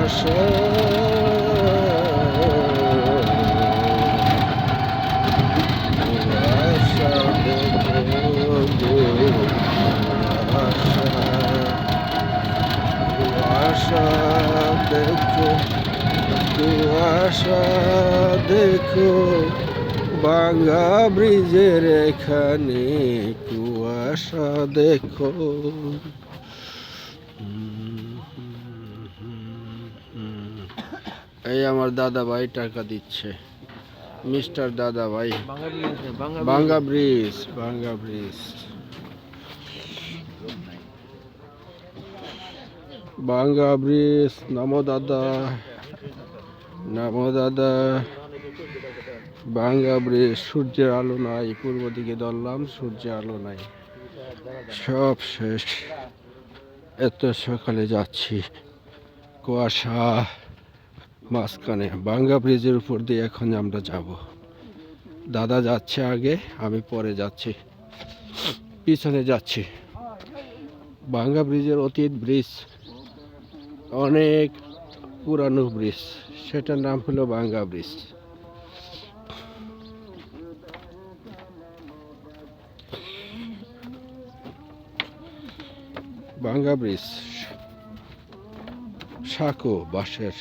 কুয়াশা কুয়াশা দেখো গো কুয়াশা কুয়াশা দেখো কুয়াশা দেখো ভাঙা ব্রিজের এখানে কুয়াশা দেখো। এই আমার দাদা ভাই টাকা দিচ্ছে, মিস্টার দাদা ভাই। ভাঙ্গা ব্রিজ, ভাঙ্গা ব্রিজ, ভাঙ্গা ব্রিজ। নামো দাদা, নামো দাদা। ভাঙ্গা ব্রিজ, সূর্যের আলো নাই, পূর্ব দিকে ধরলাম সূর্যের আলো নাই, সব শেষ। এত সকালে যাচ্ছি, কুয়াশা মাঝখানে। ভাঙ্গা ব্রিজের উপর দিয়ে এখন আমরা যাব। দাদা যাচ্ছে আগে, আমি পরে যাচ্ছি, পিছনে যাচ্ছি। ভাঙ্গা ব্রিজের অতীত ব্রিজ, অনেক পুরানো ব্রিজ, সেটার নাম হলো ভাঙ্গা ব্রিজ। ভাঙ্গা ব্রিজ, সাঁকো বাঁশের।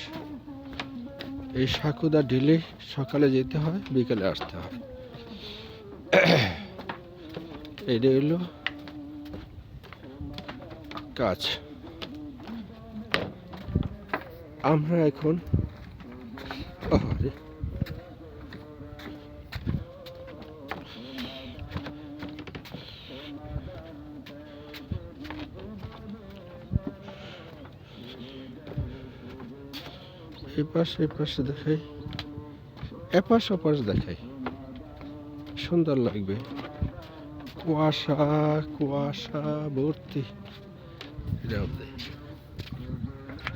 এই সাঁকোদা ঢিলে সকালে যেতে হয়, বিকেলে আসতে হয়। এটা হলো কাজ। আমরা এখন এপাশ এপাশ দেখাই, এপাশ ওপাশ দেখাই, সুন্দর লাগবে। কুয়াশা কুয়াশা ভর্তি।